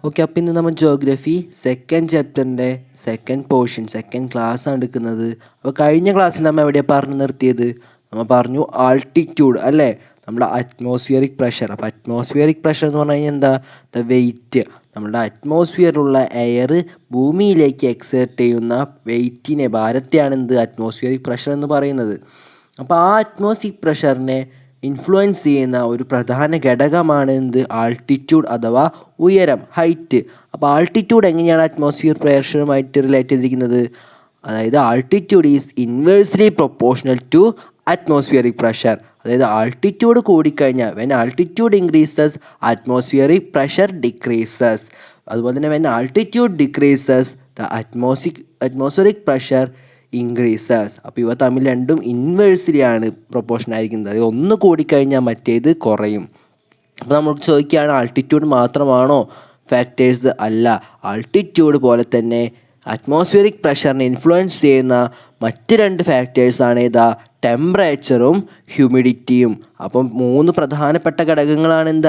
Okay, അപ്പോൾ ഇന്ന് നമ്മൾ ജോഗ്രഫി സെക്കൻഡ് ചാപ്റ്ററിൻ്റെ സെക്കൻഡ് പോർഷൻ സെക്കൻഡ് ക്ലാസ്സാണ് എടുക്കുന്നത്. അപ്പോൾ കഴിഞ്ഞ ക്ലാസ്സിൽ നമ്മൾ എവിടെയാണ് പറഞ്ഞു നിർത്തിയത്? നമ്മൾ പറഞ്ഞു ആൾട്ടിറ്റ്യൂഡ് അല്ലേ, നമ്മുടെ അറ്റ്മോസ്ഫിയറിക് പ്രഷർ. അപ്പോൾ അറ്റ്മോസ്ഫിയറിക് പ്രഷർ എന്ന് പറഞ്ഞു കഴിഞ്ഞാൽ എന്താ? ദ വെയിറ്റ്, നമ്മുടെ അറ്റ്മോസ്ഫിയറിലുള്ള എയർ ഭൂമിയിലേക്ക് എക്സേർട്ട് ചെയ്യുന്ന വെയിറ്റിനെ, ഭാരത്തെയാണ് എന്ത് അറ്റ്മോസ്ഫിയറിക് പ്രഷർ എന്ന് പറയുന്നത്. അപ്പോൾ ആ അറ്റ്മോസ്ഫിയറിക് പ്രഷറിനെ ഇൻഫ്ലുവൻസ് ചെയ്യുന്ന ഒരു പ്രധാന ഘടകമാണ് എന്ത്? ആൾട്ടിറ്റ്യൂഡ് അഥവാ ഉയരം, ഹൈറ്റ്. അപ്പോൾ ആൾട്ടിറ്റ്യൂഡ് എങ്ങനെയാണ് അറ്റ്മോസ്ഫിയർ പ്രഷറുമായിട്ട് റിലേറ്റ് ചെയ്തിരിക്കുന്നത്? അതായത് altitude is inversely proportional to atmospheric pressure. അതായത് ആൾട്ടിറ്റ്യൂഡ് കൂടിക്കഴിഞ്ഞാൽ when altitude increases atmospheric pressure decreases. അതുപോലെ തന്നെ when altitude decreases the atmospheric pressure increases. അപ്പോൾ ഇവ തമ്മിൽ രണ്ടും ഇൻവേഴ്സ്ലി ആണ് പ്രൊപ്പോർഷൻ ആയിരിക്കുന്നത്. അത് ഒന്ന് കൂടിക്കഴിഞ്ഞാൽ മറ്റേത് കുറയും. അപ്പോൾ നമ്മൾ ചോദിക്കുകയാണ്, ആൾട്ടിറ്റ്യൂഡ് മാത്രമാണോ ഫാക്ടേഴ്സ്? അല്ല, ആൾട്ടിറ്റ്യൂഡ് പോലെ തന്നെ അറ്റ്മോസ്ഫിയറിക് പ്രഷറിനെ ഇൻഫ്ലുവൻസ് ചെയ്യുന്ന മറ്റ് രണ്ട് ഫാക്ടേഴ്സാണ് ഏതാ? ടെമ്പറേച്ചറും ഹ്യൂമിഡിറ്റിയും. അപ്പം മൂന്ന് പ്രധാനപ്പെട്ട ഘടകങ്ങളാണ് എന്ത്?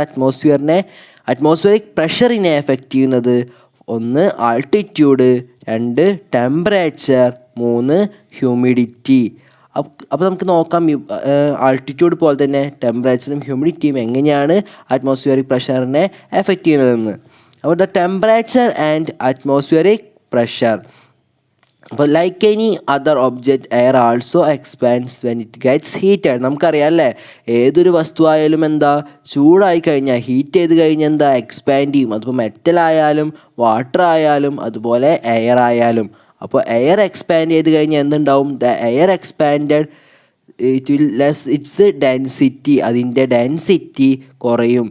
അറ്റ്മോസ്ഫിയറിക് പ്രഷറിനെ എഫക്റ്റ് ചെയ്യുന്നത്. ഒന്ന് ആൾട്ടിറ്റ്യൂഡ്, രണ്ട് ടെമ്പറേച്ചർ, മൂന്ന് ഹ്യൂമിഡിറ്റി. അപ്പോൾ നമുക്ക് നോക്കാം ആൾട്ടിറ്റ്യൂഡ് പോലെ തന്നെ ടെമ്പറേച്ചറും ഹ്യൂമിഡിറ്റിയും എങ്ങനെയാണ് അറ്റ്മോസ്ഫിയറിക് പ്രഷറിനെ എഫക്റ്റ് ചെയ്യുന്നതെന്ന്. അപ്പോൾ the temperature and atmospheric pressure. അപ്പോൾ like any other object air also expands when it gets heated. നമുക്കറിയാം അല്ലേ, ഏതൊരു വസ്തുവായാലും എന്താ, ചൂടായി കഴിഞ്ഞാൽ, ഹീറ്റ് ചെയ്ത് കഴിഞ്ഞാൽ എന്താ, എക്സ്പാൻഡ് ചെയ്യും. അതിപ്പോൾ മെറ്റൽ ആയാലും വാട്ടർ ആയാലും അതുപോലെ എയർ ആയാലും. അപ്പോൾ എയർ എക്സ്പാൻഡ് ചെയ്ത് കഴിഞ്ഞാൽ എന്തുണ്ടാവും? The air expanded it will less it's density. അതിൻ്റെ ഡെൻസിറ്റി കുറയും.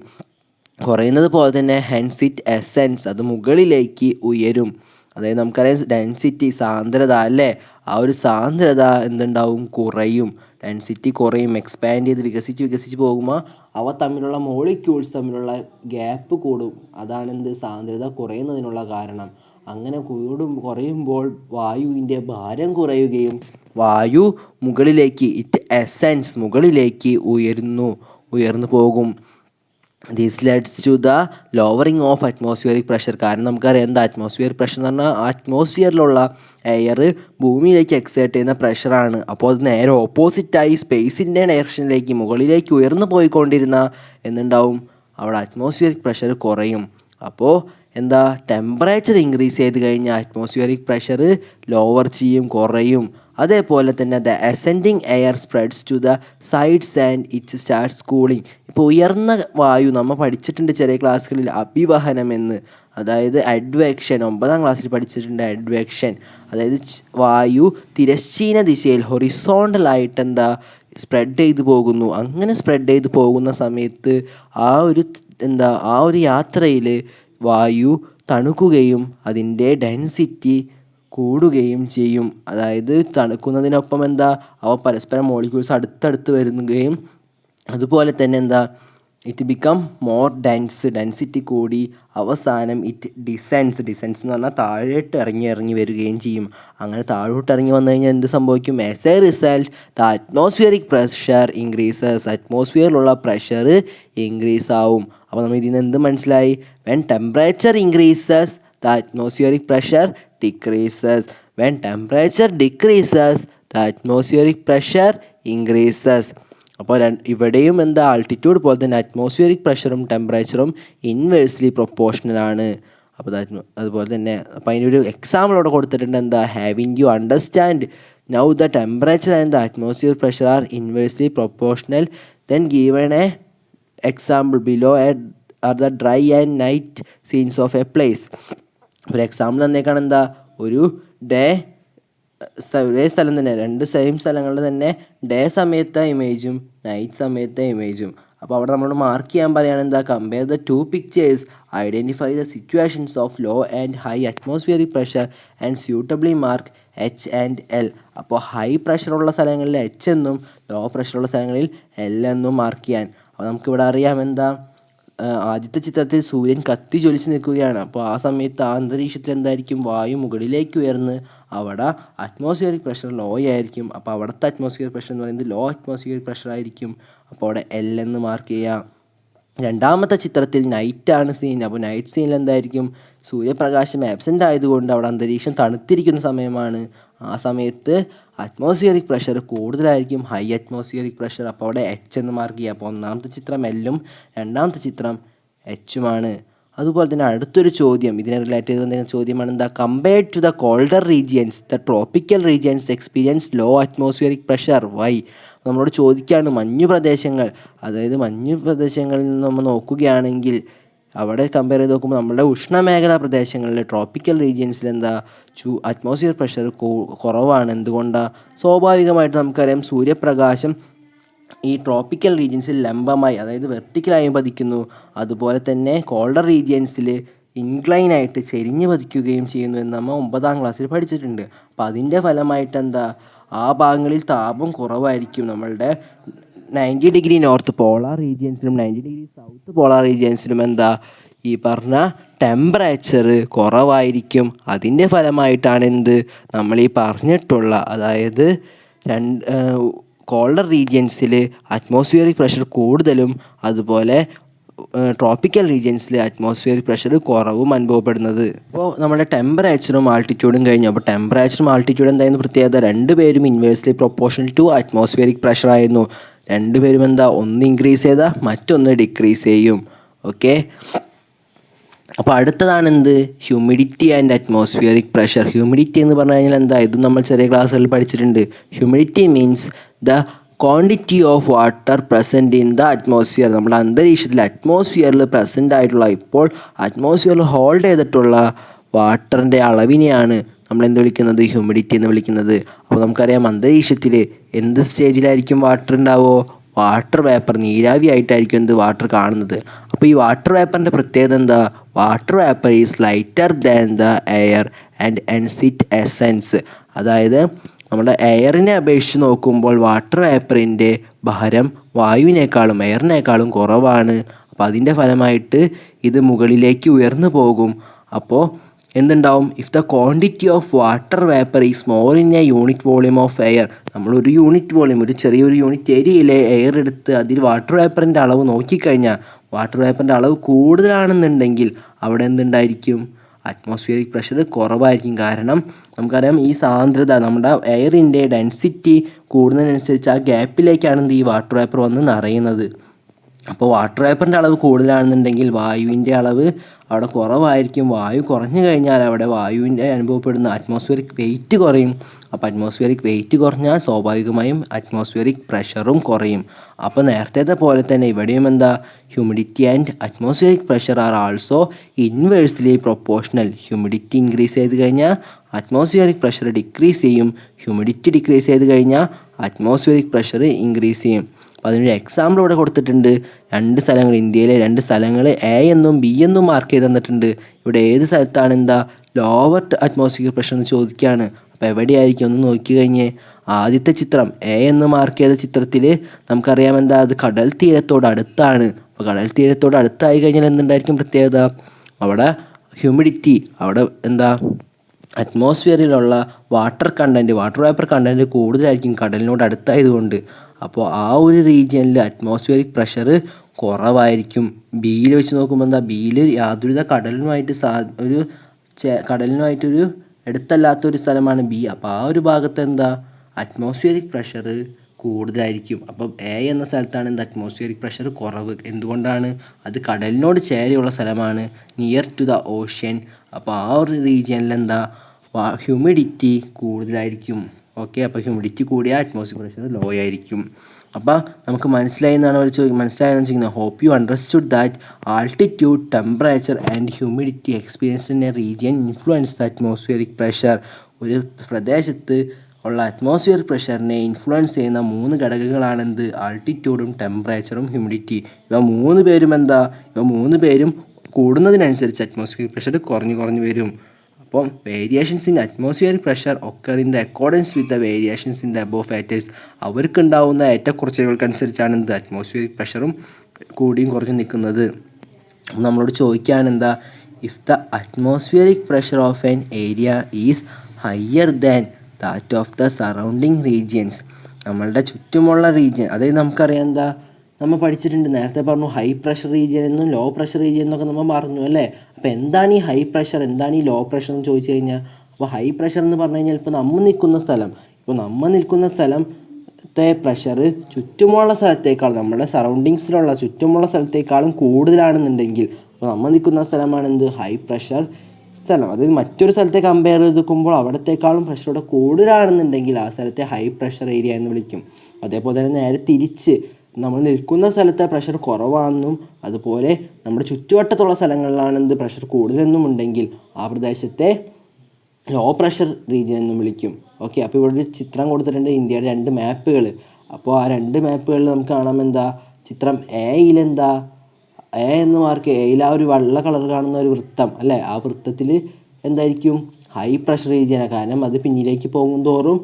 കുറയുന്നത് പോലെ തന്നെ ഹെൻസ് ഇറ്റ് എസെൻസ്, അത് മുകളിലേക്ക് ഉയരും. അതായത് നമുക്കറിയാം ഡെൻസിറ്റി, സാന്ദ്രത അല്ലേ, ആ ഒരു സാന്ദ്രത എന്തുണ്ടാവും? കുറയും. ഡെൻസിറ്റി കുറയും. എക്സ്പാൻഡ് ചെയ്ത് വികസിച്ച് പോകുമ്പോൾ അവ തമ്മിലുള്ള മോളിക്യൂൾസ് തമ്മിലുള്ള ഗ്യാപ്പ് കൂടും. അതാണ് എന്ത്? സാന്ദ്രത കുറയുന്നതിനുള്ള കാരണം. അങ്ങനെ കുറയുമ്പോൾ വായുവിൻ്റെ ഭാരം കുറയുകയും വായു മുകളിലേക്ക്, ഇറ്റ് എസെൻസ്, മുകളിലേക്ക് ഉയർന്നു പോകും. This leads to the lowering of atmospheric pressure. കാരണം നമുക്കറിയാം എന്താ അറ്റ്മോസ്ഫിയറിക് പ്രഷർ എന്ന് പറഞ്ഞാൽ അറ്റ്മോസ്ഫിയറിലുള്ള എയർ ഭൂമിയിലേക്ക് എക്സേർട്ട് ചെയ്യുന്ന പ്രഷറാണ്. അപ്പോൾ അത് നേരെ ഓപ്പോസിറ്റായി സ്പേസിൻ്റെ ഡയറക്ഷനിലേക്ക്, മുകളിലേക്ക് ഉയർന്നു പോയിക്കൊണ്ടിരുന്ന എന്തുണ്ടാവും? അവിടെ അറ്റ്മോസ്ഫിയറിക് പ്രഷർ കുറയും. അപ്പോൾ എന്താ, ടെമ്പറേച്ചർ ഇൻക്രീസ് ചെയ്ത് കഴിഞ്ഞാൽ അറ്റ്മോസ്ഫിയറിക് പ്രഷർ ലോവർ ചെയ്യും, കുറയും. അതേപോലെ തന്നെ the ascending air spreads to the sides and it starts cooling. ഇപ്പോൾ ഉയർന്ന വായു നമ്മൾ പഠിച്ചിട്ടുണ്ട് ചെറിയ ക്ലാസ്സുകളിൽ, അഭിവഹനം എന്ന്. അതായത് അഡ്വെക്ഷൻ, 9ാം ക്ലാസ്സിൽ പഠിച്ചിട്ടുണ്ട് അഡ്വെക്ഷൻ. അതായത് വായു തിരശ്ചീന ദിശയിൽ ഹൊറിസോണ്ടലായിട്ട് എന്താ സ്പ്രെഡ് ചെയ്ത് പോകുന്നു. അങ്ങനെ സ്പ്രെഡ് ചെയ്ത് പോകുന്ന സമയത്ത് ആ ഒരു യാത്രയിൽ വായു തണുക്കുകയും അതിൻ്റെ ഡെൻസിറ്റി കൂടുകയും ചെയ്യും. അതായത് തണുക്കുന്നതിനൊപ്പം എന്താ, അവ പരസ്പരം മോളിക്യൂൾസ് അടുത്തടുത്ത് വരുകയും അതുപോലെ തന്നെ എന്താ, ഇറ്റ് ബിക്കം മോർ ഡെൻസിറ്റി കൂടി അവസാനം ഇറ്റ് ഡിസെൻസ് എന്ന് പറഞ്ഞാൽ താഴോട്ട് ഇറങ്ങി വരികയും ചെയ്യും. അങ്ങനെ താഴോട്ട് ഇറങ്ങി വന്നു കഴിഞ്ഞാൽ എന്ത് സംഭവിക്കും? As a result the atmospheric pressure increases. അറ്റ്മോസ്ഫിയറിലുള്ള പ്രഷർ ഇൻക്രീസ് ആവും. അപ്പോൾ നമ്മൾ ഇതിൽ നിന്ന് എന്ത് മനസ്സിലായി? When temperature increases the atmospheric pressure decreases. When temperature decreases the atmospheric pressure increases. അപ്പോൾ ഇവിടെയും എന്താ, ആൾട്ടിറ്റ്യൂഡ് പോലെ തന്നെ അറ്റ്മോസ്ഫിയറിക് പ്രഷറും ടെമ്പറേച്ചറും ഇൻവേഴ്സ്ലി പ്രൊപ്പോർഷണൽ ആണ്. അപ്പോൾ അതുപോലെ തന്നെ അപ്പോൾ അതിനൊരു എക്സാമ്പിൾ അവിടെ കൊടുത്തിട്ടുണ്ട്. എന്താ? Having you understand now the temperature and the atmosphere pressure are inversely proportional then given a example below are the dry and night scenes of a place. ഒരു എക്സാമ്പിൾ തന്നേക്കാണ്. എന്താ? ഒരേ സ്ഥലം തന്നെ, രണ്ട് സെയിം സ്ഥലങ്ങളുടെ തന്നെ ഡേ സമയത്തെ ഇമേജും നൈറ്റ് സമയത്തെ ഇമേജും. അപ്പോൾ അവിടെ നമ്മളോട് മാർക്ക് ചെയ്യാൻ പറയുകയാണ് എന്താ? Compare the two pictures, identify the situations of law and high atmospheric pressure and suitably mark H and L. അപ്പോൾ ഹൈ പ്രഷറുള്ള സ്ഥലങ്ങളിൽ എച്ച് എന്നും ലോ പ്രഷറുള്ള സ്ഥലങ്ങളിൽ എൽ എന്നും മാർക്ക് ചെയ്യാൻ. അപ്പോൾ നമുക്കിവിടെ അറിയാം എന്താ, ആദ്യത്തെ ചിത്രത്തിൽ സൂര്യൻ കത്തി ജ്വലിച്ച് നിൽക്കുകയാണ്. അപ്പോൾ ആ സമയത്ത് ആ അന്തരീക്ഷത്തിൽ എന്തായിരിക്കും? വായു മുകളിലേക്ക് ഉയർന്ന് അവിടെ അറ്റ്മോസ്ഫിയറിക് പ്രഷർ ലോ ആയിരിക്കും. അപ്പോൾ അവിടുത്തെ അറ്റ്മോസ്ഫിയർ പ്രഷർ എന്ന് പറയുന്നത് ലോ അറ്റ്മോസ്ഫിയറിക് പ്രഷർ ആയിരിക്കും. അപ്പോൾ അവിടെ എൽ എന്ന് മാർക്ക് ചെയ്യാം. രണ്ടാമത്തെ ചിത്രത്തിൽ നൈറ്റാണ് സീൻ. അപ്പോൾ നൈറ്റ് സീനിൽ എന്തായിരിക്കും, സൂര്യപ്രകാശം ആബ്സെൻ്റ് ആയതുകൊണ്ട് അവിടെ അന്തരീക്ഷം തണുത്തിരിക്കുന്ന സമയമാണ്. ആ സമയത്ത് അറ്റ്മോസ്ഫിയറിക് പ്രഷർ കൂടുതലായിരിക്കും, ഹൈ അറ്റ്മോസ്ഫിയറിക് പ്രഷർ. അപ്പോൾ അവിടെ എച്ച് എന്ന് മാർക്ക് ചെയ്യുക. അപ്പോൾ ഒന്നാമത്തെ ചിത്രം എല്ലും രണ്ടാമത്തെ ചിത്രം എച്ചുമാണ്. അതുപോലെ തന്നെ അടുത്തൊരു ചോദ്യം ഇതിനെ റിലേറ്റ് ചെയ്ത് വന്നിരിക്കുന്ന ചോദ്യമാണ് എന്താ, compared to the colder regions the tropical regions experience low atmospheric pressure why. നമ്മളോട് ചോദിക്കുകയാണ് മഞ്ഞു പ്രദേശങ്ങൾ, അതായത് മഞ്ഞു പ്രദേശങ്ങളിൽ നിന്ന് നമ്മൾ നോക്കുകയാണെങ്കിൽ അവിടെ കമ്പയർ ചെയ്ത് നോക്കുമ്പോൾ നമ്മുടെ ഉഷ്ണമേഖലാ പ്രദേശങ്ങളിൽ ട്രോപ്പിക്കൽ റീജിയൻസിൽ എന്താ അറ്റ്മോസ്ഫിയർ പ്രഷർ കുറവാണ്. എന്തുകൊണ്ടാണ്? സ്വാഭാവികമായിട്ട് നമുക്കറിയാം സൂര്യപ്രകാശം ഈ ട്രോപ്പിക്കൽ റീജിയൻസിൽ ലംബമായി, അതായത് വെർട്ടിക്കലായി പതിക്കുന്നു. അതുപോലെ തന്നെ കോൾഡർ റീജിയൻസിൽ ഇൻക്ലൈനായിട്ട് ചെരിഞ്ഞ് പതിക്കുകയും ചെയ്യുന്നു എന്ന് നമ്മൾ 9ാം ക്ലാസ്സിൽ പഠിച്ചിട്ടുണ്ട്. അപ്പോൾ അതിൻ്റെ ഫലമായിട്ട് എന്താ, ആ ഭാഗങ്ങളിൽ താപം കുറവായിരിക്കും. നമ്മളുടെ 90 ഡിഗ്രി നോർത്ത് പോളാർ റീജിയൻസിലും 90 ഡിഗ്രി സൗത്ത് പോളാർ റീജിയൻസിലും എന്താ, ഈ പറഞ്ഞ ടെമ്പറേച്ചർ കുറവായിരിക്കും. അതിൻ്റെ ഫലമായിട്ടാണ് എന്ത്, നമ്മൾ ഈ പറഞ്ഞിട്ടുള്ള, അതായത് കോൾഡർ റീജിയൻസിൽ അറ്റ്മോസ്ഫിയറിക് പ്രഷർ കൂടുതലും അതുപോലെ ട്രോപ്പിക്കൽ റീജിയൻസിൽ അറ്റ്മോസ്ഫിയറിക് പ്രഷർ കുറവും അനുഭവപ്പെടുന്നത്. അപ്പോൾ നമ്മുടെ ടെമ്പറേച്ചറും ആൾട്ടിറ്റ്യൂഡും കഴിഞ്ഞു. അപ്പോൾ ടെമ്പറേച്ചറും ആൾട്ടിറ്റ്യൂഡും എന്തായിരുന്നു പ്രത്യേകത, രണ്ടുപേരും inversely proportional to atmospheric pressure ആയിരുന്നു. രണ്ടുപേരും എന്താ, ഒന്ന് ഇൻക്രീസ് ചെയ്താൽ മറ്റൊന്ന് ഡിക്രീസ് ചെയ്യും. ഓക്കെ, അപ്പോൾ അടുത്തതാണ് എന്ത്, humidity and atmospheric pressure. Humidity എന്ന് പറഞ്ഞു കഴിഞ്ഞാൽ എന്താ, ഇതും നമ്മൾ ചെറിയ ക്ലാസ്സുകളിൽ പഠിച്ചിട്ടുണ്ട്. Humidity means the quantity of water present in the atmosphere. നമ്മുടെ അന്തരീക്ഷത്തിൽ അറ്റ്മോസ്ഫിയറിൽ പ്രസൻ്റ് ആയിട്ടുള്ള, ഇപ്പോൾ അറ്റ്മോസ്ഫിയറിൽ ഹോൾഡ് ചെയ്തിട്ടുള്ള വാട്ടറിൻ്റെ അളവിനെയാണ് നമ്മൾ എന്ത് വിളിക്കുന്നത്, ഹ്യൂമിഡിറ്റി എന്ന് വിളിക്കുന്നത്. അപ്പോൾ നമുക്കറിയാം അന്തരീക്ഷത്തിൽ എന്ത് സ്റ്റേജിലായിരിക്കും വാട്ടർ ഉണ്ടാവുമോ, വാട്ടർ വേപ്പർ, നീരാവി ആയിട്ടായിരിക്കും എന്ത് വാട്ടർ കാണുന്നത്. അപ്പോൾ ഈ വാട്ടർ വേപ്പറിൻ്റെ പ്രത്യേകത എന്താ, water vapour is lighter than the air and hence it essence. അതായത് നമ്മുടെ എയറിനെ അപേക്ഷിച്ച് നോക്കുമ്പോൾ വാട്ടർ വേപ്പറിൻ്റെ ഭാരം വായുവിനേക്കാളും എയറിനേക്കാളും കുറവാണ്. അപ്പോൾ അതിൻ്റെ ഫലമായിട്ട് ഇത് മുകളിലേക്ക് ഉയർന്നു പോകും. അപ്പോൾ എന്തുണ്ടാവും, if the quantity of water vapour is more in A unit volume of air. നമ്മളൊരു യൂണിറ്റ് വോളിയം, ഒരു ചെറിയൊരു യൂണിറ്റ് ഏരിയയിലെ എയർ എടുത്ത് അതിൽ വാട്ടർ വേപ്പറിൻ്റെ അളവ് നോക്കിക്കഴിഞ്ഞാൽ വാട്ടർ വേപ്പറിൻ്റെ അളവ് കൂടുതലാണെന്നുണ്ടെങ്കിൽ അവിടെ എന്തുണ്ടായിരിക്കും, അറ്റ്മോസ്ഫിയറിക് പ്രഷർ കുറവായിരിക്കും. കാരണം നമുക്കറിയാം ഈ സാന്ദ്രത, നമ്മുടെ എയറിൻ്റെ ഡെൻസിറ്റി കൂടുന്നതിനനുസരിച്ച് ആ ഗ്യാപ്പിലേക്കാണ് ഈ വാട്ടർ വേപ്പർ വന്ന് നിറയുന്നത്. അപ്പോൾ വാട്ടർ വേപ്പറിൻ്റെ അളവ് കൂടുതലാണെന്നുണ്ടെങ്കിൽ വായുവിൻ്റെ അളവ് അവിടെ കുറവായിരിക്കും. വായു കുറഞ്ഞു കഴിഞ്ഞാൽ അവിടെ വായുവിൻ്റെ അനുഭവപ്പെടുന്ന അറ്റ്മോസ്ഫിയറിക് വെയിറ്റ് കുറയും. അപ്പോൾ അറ്റ്മോസ്ഫിയറിക് വെയിറ്റ് കുറഞ്ഞാൽ സ്വാഭാവികമായും അറ്റ്മോസ്ഫിയറിക് പ്രഷറും കുറയും. അപ്പോൾ നേരത്തെ പോലെ തന്നെ ഇവിടെയും എന്താ, humidity and atmospheric pressure are also inversely proportional. Humidity increase ചെയ്ത് കഴിഞ്ഞാൽ അറ്റ്മോസ്ഫിയറിക് പ്രഷർ ഡിക്രീസ് ചെയ്യും. ഹ്യൂമിഡിറ്റി ഡിക്രീസ് ചെയ്ത് കഴിഞ്ഞാൽ അറ്റ്മോസ്ഫിയറിക് പ്രഷർ ഇൻക്രീസ് ചെയ്യും. അപ്പോൾ അതിനൊരു എക്സാമ്പിൾ ഇവിടെ കൊടുത്തിട്ടുണ്ട്. 2 സ്ഥലങ്ങൾ, ഇന്ത്യയിലെ 2 സ്ഥലങ്ങൾ എ എന്നും ബി എന്നും മാർക്ക് ചെയ്ത് തന്നിട്ടുണ്ട്. ഇവിടെ ഏത് സ്ഥലത്താണ് എന്താ ലോവർ അറ്റ്മോസ്ഫിയർ പ്രഷർ എന്ന് ചോദിക്കുകയാണ്. അപ്പോൾ എവിടെയായിരിക്കും ഒന്ന് നോക്കി കഴിഞ്ഞ്, ആദ്യത്തെ ചിത്രം എ എന്ന് മാർക്ക് ചെയ്ത ചിത്രത്തിൽ നമുക്കറിയാം എന്താ, അത് കടൽ തീരത്തോട് അടുത്താണ്. അപ്പോൾ കടൽ തീരത്തോട് അടുത്തായി കഴിഞ്ഞാൽ എന്തുണ്ടായിരിക്കും പ്രത്യേകത, അവിടെ ഹ്യൂമിഡിറ്റി, അവിടെ എന്താ അറ്റ്മോസ്ഫിയറിലുള്ള വാട്ടർ വേപ്പർ കണ്ടൻറ്റ് കൂടുതലായിരിക്കും കടലിനോട് അടുത്തായതുകൊണ്ട്. അപ്പോൾ ആ ഒരു റീജിയനിൽ അറ്റ്മോസ്ഫിയറിക് പ്രഷർ കുറവായിരിക്കും. ബിയിൽ വെച്ച് നോക്കുമ്പോൾ എന്താ, ബിയിൽ യാതൊരുവിധ കടലിനുമായിട്ടൊരു അടുത്തല്ലാത്തൊരു സ്ഥലമാണ് ബി. അപ്പോൾ ആ ഒരു ഭാഗത്ത് എന്താ, അറ്റ്മോസ്ഫിയറിക് പ്രഷർ കൂടുതലായിരിക്കും. അപ്പം എ എന്ന സ്ഥലത്താണ് എന്താ, അറ്റ്മോസ്ഫിയറിക് പ്രഷർ കുറവ്. എന്തുകൊണ്ടാണ്, അത് കടലിനോട് ചേരെയുള്ള സ്ഥലമാണ്, നിയർ ടു ദ ഓഷ്യൻ. അപ്പോൾ ആ ഒരു റീജിയനിൽ എന്താ, ഹ്യൂമിഡിറ്റി കൂടുതലായിരിക്കും. ഓക്കെ, അപ്പോൾ ഹ്യൂമിഡിറ്റി കൂടിയാൽ അറ്റ്മോസ്ഫിയർ പ്രഷർ ലോ ആയിരിക്കും. അപ്പോൾ നമുക്ക് മനസ്സിലായെന്ന് ചോദിക്കുന്നത്. Hope you understood that altitude, temperature and humidity experience in a region influence the atmospheric pressure. ഒരു പ്രദേശത്ത് ഉള്ള അറ്റ്മോസ്ഫിയർ പ്രഷറിനെ ഇൻഫ്ലുവൻസ് ചെയ്യുന്ന 3 ഘടകങ്ങളാണെന്ത്, ആൾട്ടിറ്റ്യൂഡും ടെമ്പറേച്ചറും ഹ്യൂമിഡിറ്റി. ഇവ 3 പേരും കൂടുന്നതിനനുസരിച്ച് അറ്റ്മോസ്ഫിയർ പ്രഷർ കുറഞ്ഞു വരും. അപ്പം variations in atmospheric pressure occur in the accordance with the variations in the above factors. അവർക്കുണ്ടാവുന്ന ഏറ്റക്കുറച്ചിലുകൾക്കനുസരിച്ചാണ് എന്ത്, അറ്റ്മോസ്ഫിയറിക് പ്രഷറും കൂടിയും കുറഞ്ഞു നിൽക്കുന്നത്. നമ്മളോട് ചോദിക്കുകയാണ് എന്താ, if the atmospheric pressure of an area is higher than that of the surrounding regions. നമ്മളുടെ ചുറ്റുമുള്ള റീജിയൻ, അതായത് നമുക്കറിയാം എന്താ, നമ്മൾ പഠിച്ചിട്ടുണ്ട്. നേരത്തെ പറഞ്ഞു ഹൈ പ്രഷർ റീജിയൻ എന്നും ലോ പ്രഷർ റീജിയൻ എന്നൊക്കെ നമ്മൾ പറഞ്ഞു അല്ലേ. അപ്പോൾ എന്താണ് ഈ ഹൈ പ്രഷർ, എന്താണ് ഈ ലോ പ്രഷർ എന്ന് ചോദിച്ചു കഴിഞ്ഞാൽ, അപ്പോൾ ഹൈ പ്രഷർ എന്ന് പറഞ്ഞു കഴിഞ്ഞാൽ ഇപ്പോൾ നമ്മൾ നിൽക്കുന്ന സ്ഥലത്തെ പ്രഷർ ചുറ്റുമുള്ള സ്ഥലത്തേക്കാൾ, നമ്മുടെ സറൗണ്ടിങ്സിലുള്ള ചുറ്റുമുള്ള സ്ഥലത്തേക്കാളും കൂടുതലാണെന്നുണ്ടെങ്കിൽ, അപ്പോൾ നമ്മൾ നിൽക്കുന്ന സ്ഥലമാണ് എന്ത്, ഹൈ പ്രഷർ സ്ഥലം. അതായത് മറ്റൊരു സ്ഥലത്തെ കമ്പയർ ചെയ്ത് നോക്കുമ്പോൾ അവിടത്തേക്കാളും പ്രഷർ ഇവിടെ കൂടുതലാണെന്നുണ്ടെങ്കിൽ ആ സ്ഥലത്തെ ഹൈ പ്രഷർ ഏരിയ എന്ന് വിളിക്കും. അതേപോലെ തന്നെ നേരെ തിരിച്ച് നമ്മൾ നിൽക്കുന്ന സ്ഥലത്തെ പ്രഷർ കുറവാണെന്നും അതുപോലെ നമ്മുടെ ചുറ്റുവട്ടത്തുള്ള സ്ഥലങ്ങളിലാണ് എന്ത് പ്രഷർ കൂടുതലെന്നും ഉണ്ടെങ്കിൽ ആ പ്രദേശത്തെ ലോ പ്രഷർ റീജിയൻ എന്നും വിളിക്കും. ഓക്കെ, അപ്പോൾ ഇവിടെ ഒരു ചിത്രം കൊടുത്തിട്ടുണ്ട്, ഇന്ത്യയുടെ 2 മാപ്പുകൾ. അപ്പോൾ ആ 2 മാപ്പുകളിൽ നമുക്ക് കാണാം എന്താ, ചിത്രം എയിലെന്താ, എ എന്ന് മാർക്ക്, എയിൽ ആ ഒരു വെള്ള കളർ കാണുന്ന ഒരു വൃത്തം അല്ലേ, ആ വൃത്തത്തിൽ എന്തായിരിക്കും, ഹൈ പ്രഷർ റീജിയനാണ്. കാരണം അത് പിന്നിലേക്ക് പോകും തോറും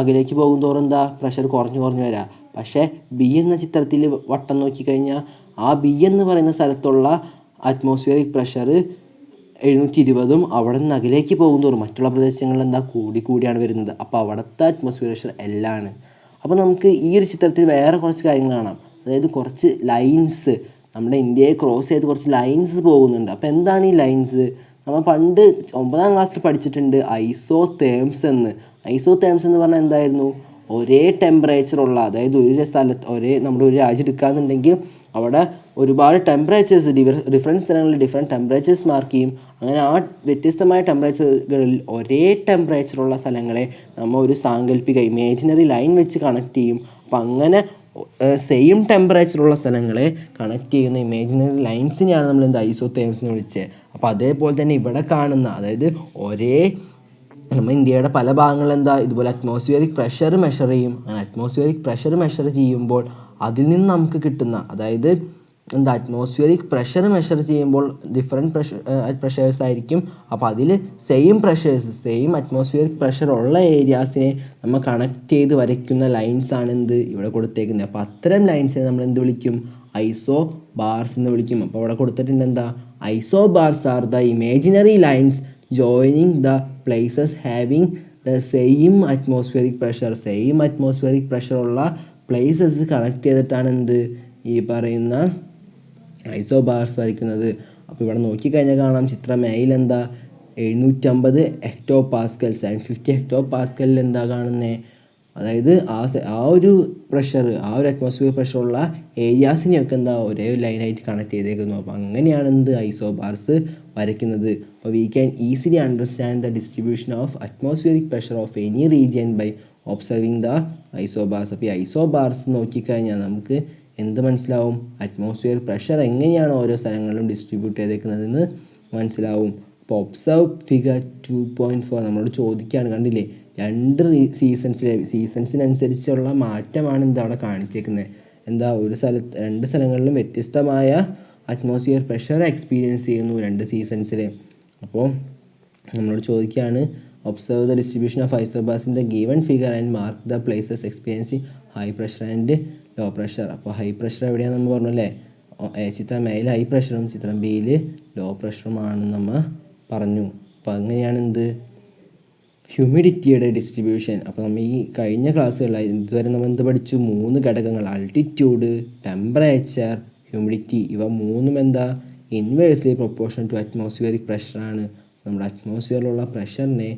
അകലേക്ക് പോകും തോറും എന്താ പ്രഷർ കുറഞ്ഞു വരാം. പക്ഷേ ബി എന്ന ചിത്രത്തിൽ വട്ടം നോക്കിക്കഴിഞ്ഞാൽ ആ ബി എന്ന് പറയുന്ന സ്ഥലത്തുള്ള അറ്റ്മോസ്ഫിയറിക് പ്രഷർ 720 അവിടെ നിന്ന് അകലേക്ക് പോകും തോറും മറ്റുള്ള പ്രദേശങ്ങളിൽ എന്താ കൂടിയാണ് വരുന്നത്. അപ്പോൾ അവിടുത്തെ അറ്റ്മോസ്ഫിയർ പ്രഷർ എല്ലാണ്. അപ്പോൾ നമുക്ക് ഈ ഒരു ചിത്രത്തിൽ വേറെ കുറച്ച് കാര്യങ്ങൾ കാണാം. അതായത് കുറച്ച് ലൈൻസ്, നമ്മുടെ ഇന്ത്യയെ ക്രോസ് ചെയ്ത് കുറച്ച് ലൈൻസ് പോകുന്നുണ്ട്. അപ്പോൾ എന്താണ് ഈ ലൈൻസ്? നമ്മൾ പണ്ട് 9ാം ക്ലാസ്സിൽ പഠിച്ചിട്ടുണ്ട് ഐസോതേർംസ് എന്ന് പറഞ്ഞാൽ എന്തായിരുന്നു, ഒരേ ടെമ്പറേച്ചറുള്ള, അതായത് ഒരു സ്ഥലത്ത് നമ്മുടെ ഒരു രാജ്യം എടുക്കുകയെന്നുണ്ടെങ്കിൽ അവിടെ ഒരുപാട് ടെമ്പറേച്ചേഴ്സ്, ഡിഫറെൻറ്റ് സ്ഥലങ്ങളിൽ ഡിഫറെൻറ്റ് ടെമ്പറേച്ചേഴ്സ് മാർക്ക് ചെയ്യും. അങ്ങനെ ആ വ്യത്യസ്തമായ ടെമ്പറേച്ചറുകളിൽ ഒരേ ടെമ്പറേച്ചറുള്ള സ്ഥലങ്ങളെ നമ്മൾ ഒരു സാങ്കല്പിക ഇമേജിനറി ലൈൻ വെച്ച് കണക്ട് ചെയ്യും. അപ്പം അങ്ങനെ സെയിം ടെമ്പറേച്ചറുള്ള സ്ഥലങ്ങളെ കണക്ട് ചെയ്യുന്ന ഇമേജിനറി ലൈൻസിനെയാണ് നമ്മൾ ഐസോതേർംസ് എന്ന് വിളിച്ചത്. അപ്പോൾ അതേപോലെ തന്നെ ഇവിടെ കാണുന്ന, അതായത് നമ്മൾ ഇന്ത്യയുടെ പല ഭാഗങ്ങളിൽ ഇതുപോലെ അറ്റ്മോസ്ഫിയറിക് പ്രഷർ മെഷർ ചെയ്യും. അങ്ങനെ അറ്റ്മോസ്ഫിയറിക് പ്രഷർ മെഷർ ചെയ്യുമ്പോൾ അതിൽ നിന്ന് നമുക്ക് കിട്ടുന്ന, അതായത് അറ്റ്മോസ്ഫിയറിക് പ്രഷർ മെഷർ ചെയ്യുമ്പോൾ ഡിഫറെൻറ്റ് പ്രഷേഴ്സ് ആയിരിക്കും. അപ്പോൾ അതിൽ സെയിം അറ്റ്മോസ്ഫിയറിക് പ്രഷർ ഉള്ള ഏരിയാസിനെ നമ്മൾ കണക്ട് ചെയ്ത് വരയ്ക്കുന്ന ലൈൻസാണ് ഇവിടെ കൊടുത്തേക്കുന്നത്. അപ്പോൾ അത്തരം ലൈൻസിനെ നമ്മൾ വിളിക്കും, ഐസോ ബാർസ് എന്ന് വിളിക്കും. അപ്പോൾ അവിടെ കൊടുത്തിട്ടുണ്ട് isobars are the imaginary lines joining the places having the same atmospheric pressure ഉള്ള പ്ലേസസ് കണക്ട് ചെയ്തിട്ടാണ് ഈ പറയുന്ന ഐസോ ബാർസ് വരയ്ക്കുന്നത്. അപ്പോൾ ഇവിടെ നോക്കിക്കഴിഞ്ഞാൽ കാണാം, ചിത്രം എയിൽ 750 ഹെക്ടോ പാസ്കൽസ് ആൻഡ് 50 ഹെക്ടോ പാസ്കലിൽ കാണുന്നത്, അതായത് ആ ഒരു അറ്റ്മോസ്ഫിയർ പ്രഷറുള്ള ഏരിയാസിനെയൊക്കെ ഒരേ ലൈനായിട്ട് കണക്ട് ചെയ്തേക്കുന്നു. അപ്പോൾ അങ്ങനെയാണ് ഐസോ ബാർസ് വരയ്ക്കുന്നത്. അപ്പോൾ we can easily understand the distribution of atmospheric pressure of any region by observing the isobars. അപ്പോൾ ഈ ഐസോ ബാർസ് നോക്കിക്കഴിഞ്ഞാൽ നമുക്ക് എന്ത് മനസ്സിലാവും, അറ്റ്മോസ്ഫിയർ പ്രഷർ എങ്ങനെയാണ് ഓരോ സ്ഥലങ്ങളിലും ഡിസ്ട്രിബ്യൂട്ട് ചെയ്തേക്കുന്നതെന്ന് മനസ്സിലാവും. അപ്പോൾ ഒബ്സർവ് ഫിഗർ 2.4 നമ്മളോട് ചോദിക്കുകയാണ്, കണ്ടില്ലേ, 2 സീസൺസിനനുസരിച്ചുള്ള മാറ്റമാണ് അവിടെ കാണിച്ചേക്കുന്നത്. ഒരു 2 സ്ഥലങ്ങളിലും വ്യത്യസ്തമായ അറ്റ്മോസ്ഫിയർ പ്രഷർ എക്സ്പീരിയൻസ് ചെയ്യുന്നു 2 സീസൺസിൽ. അപ്പോൾ നമ്മളോട് ചോദിക്കുകയാണ്, observe the distribution of isobars in the given figure and mark the places experiencing high pressure and low pressure. അപ്പോൾ ഹൈ പ്രഷർ എവിടെയാണെന്ന് നമ്മൾ പറഞ്ഞു അല്ലേ, ചിത്രം എയിൽ ഹൈ പ്രഷറും ചിത്രം ബിയിൽ ലോ പ്രഷറുമാണെന്ന് നമ്മൾ പറഞ്ഞു. അപ്പോൾ അങ്ങനെയാണ് ഹ്യൂമിഡിറ്റിയുടെ ഡിസ്ട്രിബ്യൂഷൻ. അപ്പോൾ നമ്മൾ ഈ കഴിഞ്ഞ ക്ലാസ്സുകളിൽ ഇതുവരെ നമ്മൾ പഠിച്ചു, 3 ഘടകങ്ങൾ, ആൾട്ടിറ്റ്യൂഡ്, ടെമ്പറേച്ചർ, ഹ്യൂമിഡിറ്റി. ഇവ 3ഉം ഇൻവേഴ്സ്ലി പ്രൊപ്പോർഷണൽ ടു അറ്റ്മോസ്ഫിയറിക് പ്രഷറാണ്. നമ്മുടെ അറ്റ്മോസ്ഫിയറിലുള്ള പ്രഷറിനെ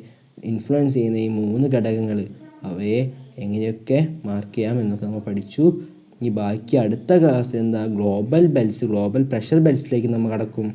ഇൻഫ്ലുവൻസ് ചെയ്യുന്ന ഈ 3 ഘടകങ്ങൾ, അവയെ എങ്ങനെയൊക്കെ മാർക്ക് ചെയ്യാം എന്നൊക്കെ നമ്മൾ പഠിച്ചു. ഇനി ബാക്കി അടുത്ത ക്ലാസ് ഗ്ലോബൽ പ്രഷർ ബെൽറ്റ്സിലേക്ക് നമ്മൾ കടക്കും.